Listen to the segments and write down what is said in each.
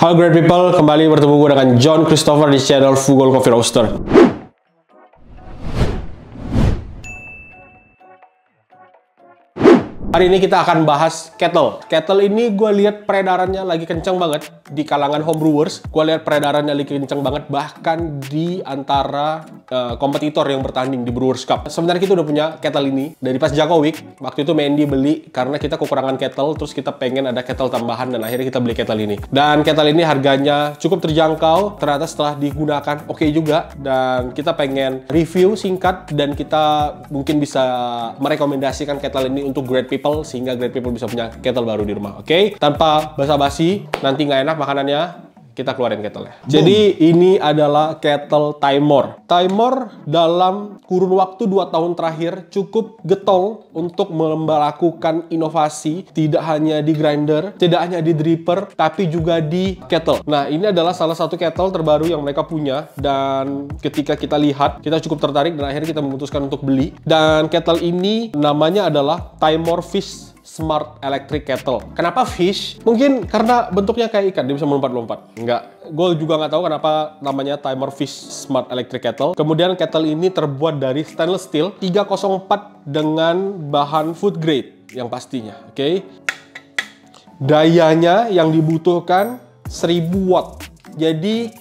Halo great people, kembali bertemu gue dengan John Christopher di channel Fugol Coffee Roaster. Hari ini kita akan bahas kettle. Kettle ini gue lihat peredarannya lagi kencang banget di kalangan homebrewers. Gue lihat peredarannya lagi kencang banget bahkan di antara kompetitor yang bertanding di Brewers Cup. Sebenarnya kita udah punya kettle ini dari pas Jako Week. Waktu itu Mandy beli karena kita kekurangan kettle, terus kita pengen ada kettle tambahan dan akhirnya kita beli kettle ini. Dan kettle ini harganya cukup terjangkau. Ternyata setelah digunakan oke juga, dan kita pengen review singkat dan kita mungkin bisa merekomendasikan kettle ini untuk great people sehingga great people bisa punya kettle baru di rumah. Oke? Tanpa basa-basi, nanti nggak enak makanannya, kita keluarin kettle-nya. Jadi ini adalah kettle Timor. Timor dalam kurun waktu 2 tahun terakhir cukup getol untuk melakukan inovasi, tidak hanya di grinder, tidak hanya di dripper, tapi juga di kettle. Nah, ini adalah salah satu kettle terbaru yang mereka punya, dan ketika kita lihat, kita cukup tertarik dan akhirnya kita memutuskan untuk beli. Dan kettle ini namanya adalah Timor Fish Smart Electric Kettle. Kenapa fish? Mungkin karena bentuknya kayak ikan, dia bisa melompat-lompat. Enggak, gue juga nggak tahu kenapa namanya Timor Fish Smart Electric Kettle. Kemudian kettle ini terbuat dari stainless steel 304 dengan bahan food grade yang pastinya. Oke? Dayanya yang dibutuhkan 1000 watt. Jadi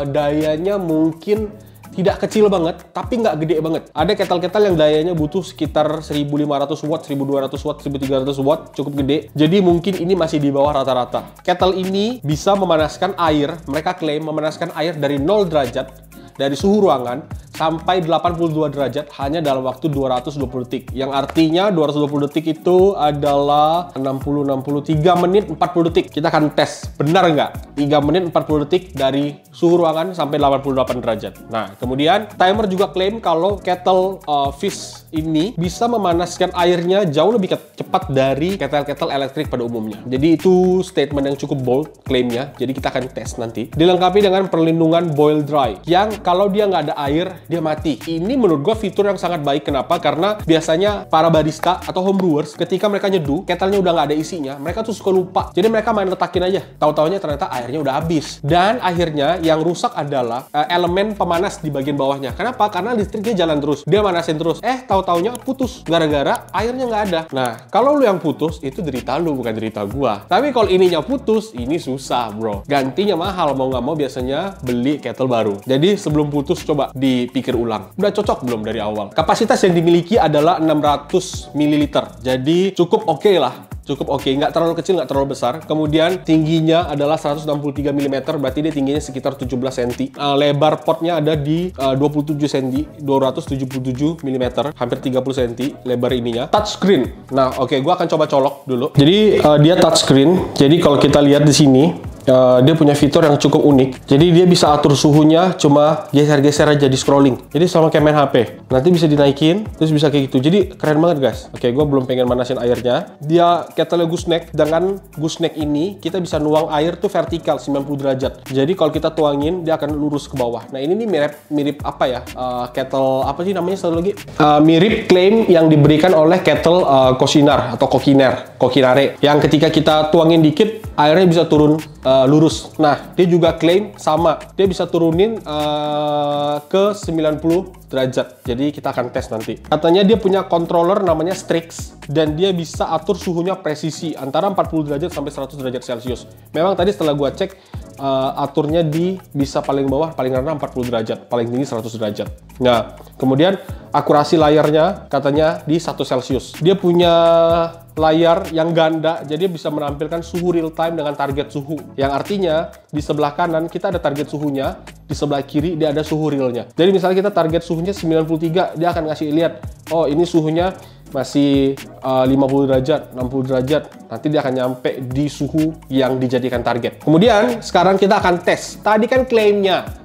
dayanya mungkin tidak kecil banget, tapi nggak gede banget. Ada kettle-kettle yang dayanya butuh sekitar 1500 watt, 1200 watt, 1300 watt, cukup gede. Jadi mungkin ini masih di bawah rata-rata. Kettle ini bisa memanaskan air, mereka klaim memanaskan air dari 0 derajat, dari suhu ruangan, sampai 82 derajat hanya dalam waktu 220 detik. Yang artinya 220 detik itu adalah 63 menit 40 detik. Kita akan tes, benar nggak? 3 menit 40 detik dari suhu ruangan sampai 88 derajat. Nah, kemudian timer juga klaim kalau kettle fish ini bisa memanaskan airnya jauh lebih cepat dari kettle-kettle elektrik pada umumnya. Jadi itu statement yang cukup bold klaimnya. Jadi kita akan tes nanti. Dilengkapi dengan perlindungan boil dry, yang kalau dia nggak ada air, dia mati. Ini menurut gue fitur yang sangat baik. Kenapa? Karena biasanya para barista atau homebrewers ketika mereka nyeduh, kettlenya udah nggak ada isinya, mereka tuh suka lupa. Jadi mereka main letakin aja. Tahu-taunya ternyata airnya udah habis. Dan akhirnya yang rusak adalah elemen pemanas di bagian bawahnya. Kenapa? Karena listriknya jalan terus. Dia manasin terus. Tahu-taunya putus. Gara-gara airnya nggak ada. Nah, kalau lu yang putus, itu derita lu, bukan derita gua. Tapi kalau ininya putus, ini susah, bro. Gantinya mahal. Mau nggak mau biasanya beli kettle baru. Jadi sebelum putus, coba dipikir ulang. Udah cocok belum dari awal? Kapasitas yang dimiliki adalah 600 ml. Jadi cukup oke lah. Cukup oke, nggak terlalu kecil, nggak terlalu besar. Kemudian tingginya adalah 163 mm, berarti dia tingginya sekitar 17 cm. Lebar potnya ada di 27 cm, 277 mm, hampir 30 cm lebar ininya. Touchscreen. Nah, oke, gua akan coba colok dulu. Jadi dia touchscreen. Jadi kalau kita lihat di sini, dia punya fitur yang cukup unik. Jadi dia bisa atur suhunya, cuma geser-geser aja di scrolling. Jadi sama kayak main HP. Nanti bisa dinaikin, terus bisa kayak gitu. Jadi keren banget guys. Oke, gue belum pengen manasin airnya. Dia kettle gooseneck. Dengan gooseneck ini kita bisa nuang air tuh vertikal 90 derajat. Jadi kalau kita tuangin, dia akan lurus ke bawah. Nah ini nih mirip apa ya? Kettle apa sih namanya satu lagi? Mirip klaim yang diberikan oleh kettle Cuisinart atau Coquinare. Yang ketika kita tuangin dikit, airnya bisa turun lurus. Nah, dia juga klaim sama. Dia bisa turunin ke 90 derajat. Jadi kita akan tes nanti. Katanya dia punya controller namanya Strix, dan dia bisa atur suhunya presisi antara 40 derajat sampai 100 derajat Celcius. Memang tadi setelah gua cek, aturnya di bisa paling bawah, paling rendah 40 derajat, paling tinggi 100 derajat. Nah, kemudian akurasi layarnya katanya di 1 Celcius. Dia punya layar yang ganda, jadi bisa menampilkan suhu real time dengan target suhu. Yang artinya di sebelah kanan kita ada target suhunya, di sebelah kiri dia ada suhu realnya. Jadi misalnya kita target suhunya 93, dia akan ngasih lihat, oh ini suhunya masih 50 derajat, 60 derajat. Nanti dia akan nyampe di suhu yang dijadikan target. Kemudian sekarang kita akan tes. Tadi kan klaimnya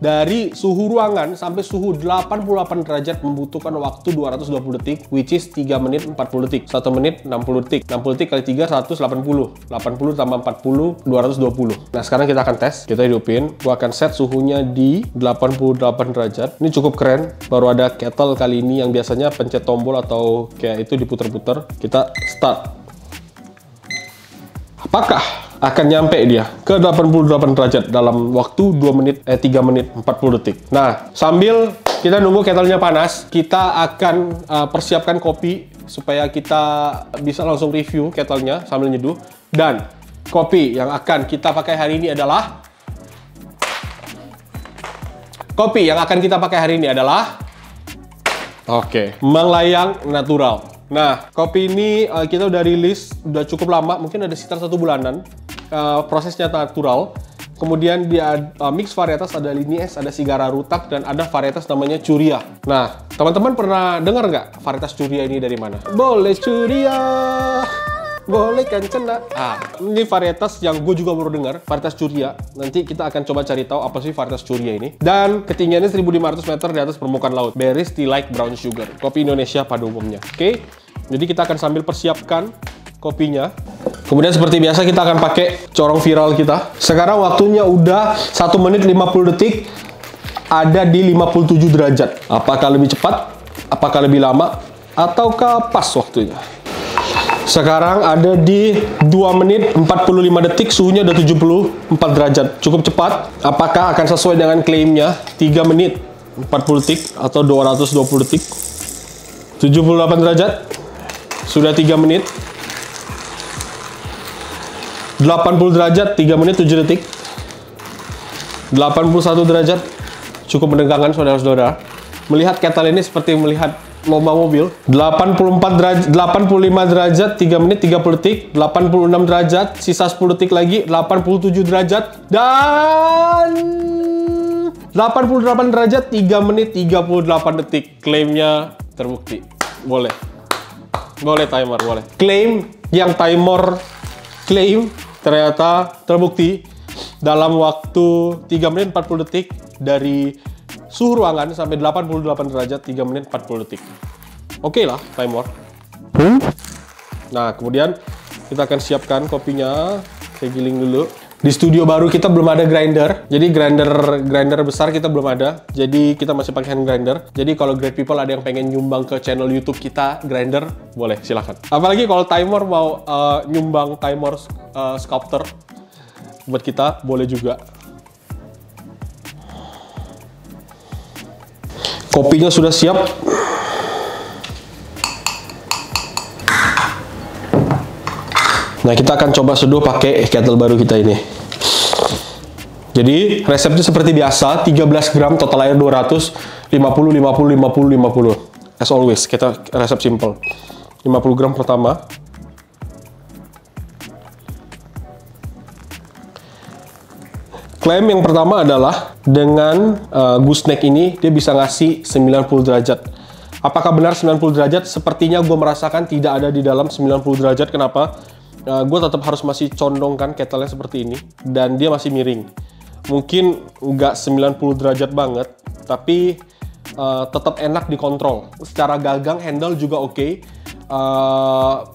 dari suhu ruangan sampai suhu 88 derajat membutuhkan waktu 220 detik, which is 3 menit 40 detik. 1 menit 60 detik. 60 detik kali 3, 180. 80 tambah 40, 220. Nah, sekarang kita akan tes. Kita hidupin. Gua akan set suhunya di 88 derajat. Ini cukup keren. Baru ada kettle kali ini yang biasanya pencet tombol atau kayak itu diputer-puter. Kita start. Apakah akan nyampe dia ke 88 derajat dalam waktu 3 menit 40 detik. Nah, sambil kita nunggu ketelnya panas, kita akan persiapkan kopi supaya kita bisa langsung review ketelnya sambil nyeduh. Dan kopi yang akan kita pakai hari ini adalah Manglayang Natural. Nah, kopi ini kita udah rilis, udah cukup lama, mungkin ada sekitar 1 bulanan. Prosesnya natural. Kemudian dia mix varietas, ada Linies, ada Sigara Rutak, dan ada varietas namanya Curia. Nah, teman-teman pernah dengar nggak varietas Curia ini dari mana? Boleh Curia, boleh Kencana. Ini varietas yang gue juga baru dengar, varietas Curia. Nanti kita akan coba cari tahu apa sih varietas Curia ini. Dan ketinggiannya 1.500 meter di atas permukaan laut. Berries tea like brown sugar. Kopi Indonesia pada umumnya. Oke, jadi kita akan sambil persiapkan kopinya. Kemudian seperti biasa kita akan pakai corong viral kita. Sekarang waktunya udah 1 menit 50 detik. Ada di 57 derajat. Apakah lebih cepat? Apakah lebih lama? Ataukah pas waktunya? Sekarang ada di 2 menit 45 detik. Suhunya udah 74 derajat. Cukup cepat. Apakah akan sesuai dengan klaimnya 3 menit 40 detik atau 220 detik? 78 derajat. Sudah 3 menit. 80 derajat, 3 menit 7 detik. 81 derajat, cukup menegangkan saudara-saudara. Melihat kettle ini seperti melihat lomba mobil. 85 derajat, 3 menit 30 detik. 86 derajat, sisa 10 detik lagi. 87 derajat, dan 88 derajat, 3 menit 38 detik. Klaimnya terbukti. Boleh timer, boleh. Klaim yang timer klaim ternyata terbukti dalam waktu 3 menit 40 detik dari suhu ruangan sampai 88 derajat 3 menit 40 detik. Oke lah, timer. Nah, kemudian kita akan siapkan kopinya. Saya giling dulu. Di studio baru kita belum ada grinder. Jadi grinder besar kita belum ada. Jadi kita masih pakai hand grinder. Jadi kalau great people ada yang pengen nyumbang ke channel YouTube kita grinder, boleh silahkan. Apalagi kalau timer mau nyumbang timer sculptor buat kita, boleh juga. Kopinya sudah siap. Nah, kita akan coba seduh pakai kettle baru kita ini. Jadi, resepnya seperti biasa, 13 gram, total air 200, 50, 50, 50, 50. As always, kita resep simple. 50 gram pertama. Klaim yang pertama adalah, dengan gooseneck ini, dia bisa ngasih 90 derajat. Apakah benar 90 derajat? Sepertinya gue merasakan tidak ada di dalam 90 derajat. Kenapa? Gue tetap harus masih condongkan kettle-nya seperti ini, dan dia masih miring. Mungkin nggak 90 derajat banget, tapi tetap enak dikontrol. Secara gagang handle juga oke,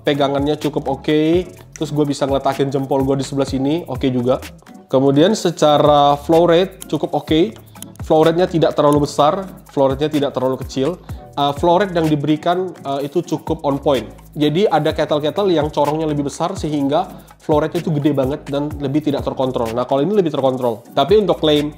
pegangannya cukup oke. Terus gue bisa ngeletakin jempol gue di sebelah sini, oke juga. Kemudian secara flow rate cukup oke. Flow rate-nya tidak terlalu besar, flow rate-nya tidak terlalu kecil. Flow rate yang diberikan itu cukup on point. Jadi ada kettle-kettle yang corongnya lebih besar sehingga flow rate-nya itu gede banget dan lebih tidak terkontrol. Nah, kalau ini lebih terkontrol. Tapi untuk klaim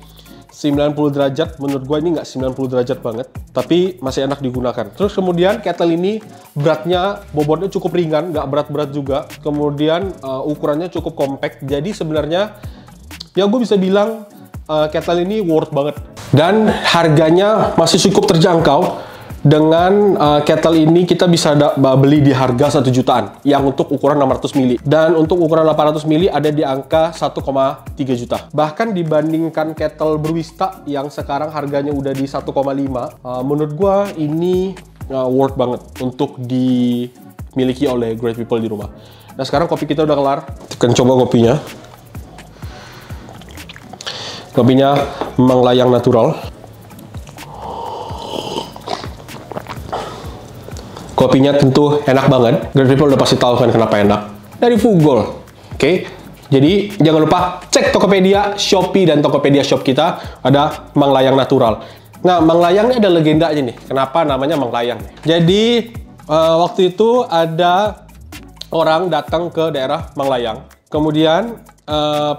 90 derajat, menurut gue ini nggak 90 derajat banget, tapi masih enak digunakan. Terus kemudian kettle ini beratnya, bobotnya cukup ringan, nggak berat-berat juga. Kemudian ukurannya cukup compact. Jadi sebenarnya ya gue bisa bilang kettle ini worth banget. Dan harganya masih cukup terjangkau. Dengan kettle ini kita bisa beli di harga 1 jutaan yang untuk ukuran 600 mili. Dan untuk ukuran 800 mili ada di angka 1,3 juta. Bahkan dibandingkan kettle Brewista yang sekarang harganya udah di 1,5, menurut gua ini worth banget untuk dimiliki oleh great people di rumah. Nah, sekarang kopi kita udah kelar. Kita coba kopinya. Kopinya Manglayang Natural. Kopinya tentu enak banget. Great people udah pasti tahu kan kenapa enak. Dari Fugol. Oke. Jadi jangan lupa cek Tokopedia, Shopee, dan Tokopedia Shop kita ada Manglayang Natural. Nah, Manglayang ini ada legendanya nih. Kenapa namanya Manglayang? Jadi waktu itu ada orang datang ke daerah Manglayang. Kemudian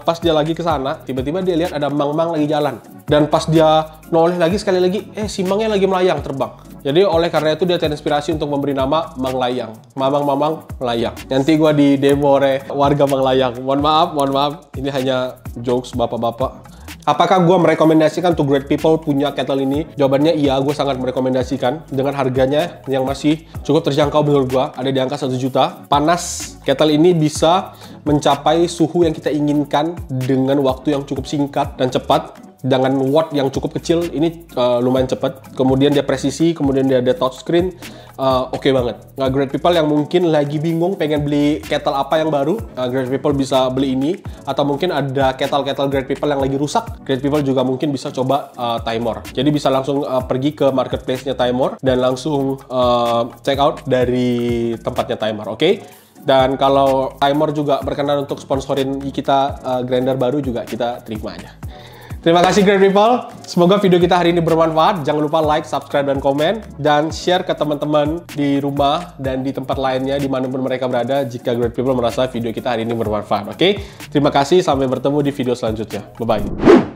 pas dia lagi ke sana, tiba-tiba dia lihat ada mang-mang lagi jalan. Dan pas dia noleh lagi sekali lagi, si mangnya lagi melayang terbang. Jadi oleh karena itu dia terinspirasi untuk memberi nama Mang Layang. Mamang-mamang melayang. Nanti gua di demo oleh warga Mang Layang. Mohon maaf. Ini hanya jokes bapak-bapak. Apakah gue merekomendasikan to great people punya kettle ini? Jawabannya iya, gue sangat merekomendasikan. Dengan harganya yang masih cukup terjangkau menurut gue, ada di angka 1 juta. Panas, kettle ini bisa mencapai suhu yang kita inginkan dengan waktu yang cukup singkat dan cepat. Dengan watt yang cukup kecil, ini lumayan cepat. Kemudian dia presisi, kemudian dia ada touchscreen. Oke banget. Nah, great people yang mungkin lagi bingung pengen beli kettle apa yang baru, great people bisa beli ini. Atau mungkin ada kettle-kettle great people yang lagi rusak, great people juga mungkin bisa coba Timor. Jadi bisa langsung pergi ke marketplace-nya Timor dan langsung check out dari tempatnya Timor, oke? Dan kalau Timor juga berkenan untuk sponsorin kita grinder baru juga kita terima aja. Terima kasih great people. Semoga video kita hari ini bermanfaat. Jangan lupa like, subscribe, dan komen. Dan share ke teman-teman di rumah dan di tempat lainnya dimanapun mereka berada jika great people merasa video kita hari ini bermanfaat. Oke? Terima kasih. Sampai bertemu di video selanjutnya. Bye-bye.